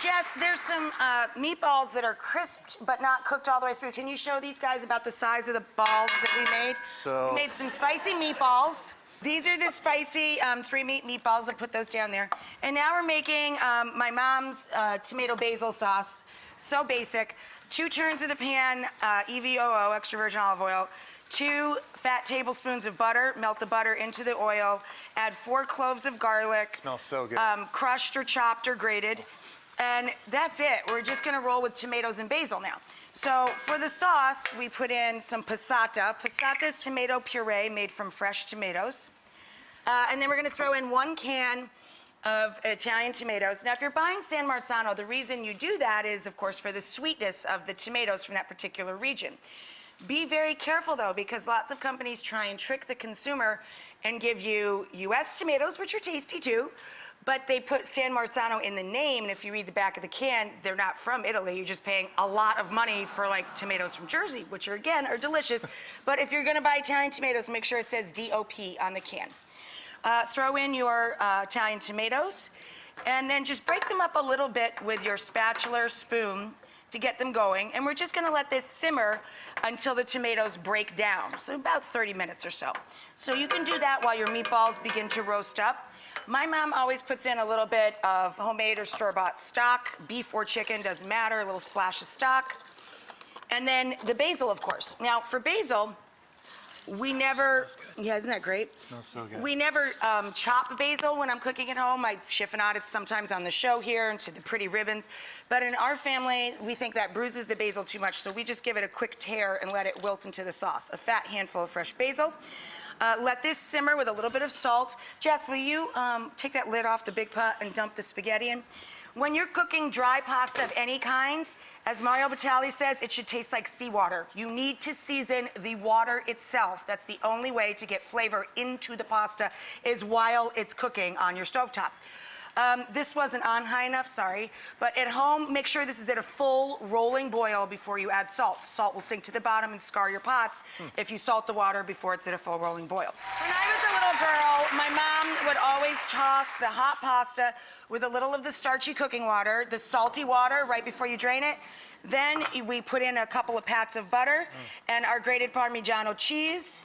Jess, there's some meatballs that are crisped but not cooked all the way through. Can you show these guys about the size of the balls that we made? We made some spicy meatballs. These are the spicy 3-meat meatballs. I put those down there. And now we're making my mom's tomato basil sauce. So basic. 2 turns of the pan, EVOO, extra virgin olive oil. 2 fat tablespoons of butter. Melt the butter into the oil. Add 4 cloves of garlic. Smells so good. Crushed or chopped or grated. And that's it. We're just gonna roll with tomatoes and basil now. So for the sauce, we put in some passata. Passata is tomato puree made from fresh tomatoes. And then we're gonna throw in 1 can of Italian tomatoes. Now, if you're buying San Marzano, the reason you do that is, of course, for the sweetness of the tomatoes from that particular region. Be very careful, though, because lots of companies try and trick the consumer and give you U.S. tomatoes, which are tasty, too, but they put San Marzano in the name, and if you read the back of the can, they're not from Italy. You're just paying a lot of money for, like, tomatoes from Jersey, which are, again, are delicious. But if you're gonna buy Italian tomatoes, make sure it says DOP on the can. Throw in your Italian tomatoes, and then just break them up a little bit with your spatula or spoon to get them going. And we're just gonna let this simmer until the tomatoes break down, so about 30 minutes or so. So you can do that while your meatballs begin to roast up. My mom always puts in a little bit of homemade or store-bought stock, beef or chicken, doesn't matter, a little splash of stock. And then the basil, of course. Now, for basil, we never, yeah, isn't that great? Smells so good. We never chop basil when I'm cooking at home. I chiffonade it sometimes on the show here into the pretty ribbons. But in our family, we think that bruises the basil too much, so we just give it a quick tear and let it wilt into the sauce. A fat handful of fresh basil. Let this simmer with a little bit of salt. Jess, will you take that lid off the big pot and dump the spaghetti in? When you're cooking dry pasta of any kind, as Mario Batali says, it should taste like seawater. You need to season the water itself. That's the only way to get flavor into the pasta is while it's cooking on your stovetop. This wasn't on high enough, sorry. But at home, make sure this is at a full rolling boil before you add salt. Salt will sink to the bottom and scar your pots if you salt the water before it's at a full rolling boil. When I was a little girl, my mom would always toss the hot pasta with a little of the starchy cooking water, the salty water right before you drain it. Then we put in a couple of pats of butter and our grated Parmigiano cheese.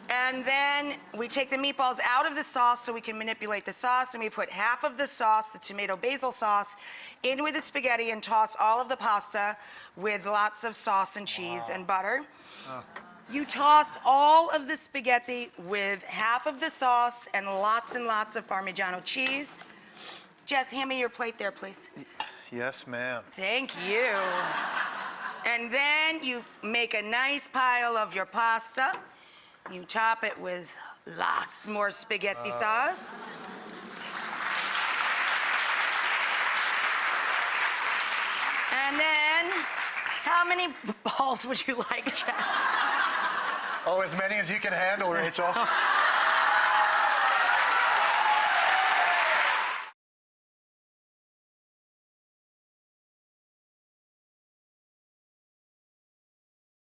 And then we take the meatballs out of the sauce so we can manipulate the sauce, and we put half of the sauce, the tomato basil sauce, in with the spaghetti and toss all of the pasta with lots of sauce and cheese and butter. You toss all of the spaghetti with half of the sauce and lots of Parmigiano cheese. Jess, hand me your plate there, please. Yes, ma'am. Thank you. And then you make a nice pile of your pasta. You top it with lots more spaghetti sauce. And then, how many balls would you like, Jess? Oh, as many as you can handle, Rachel.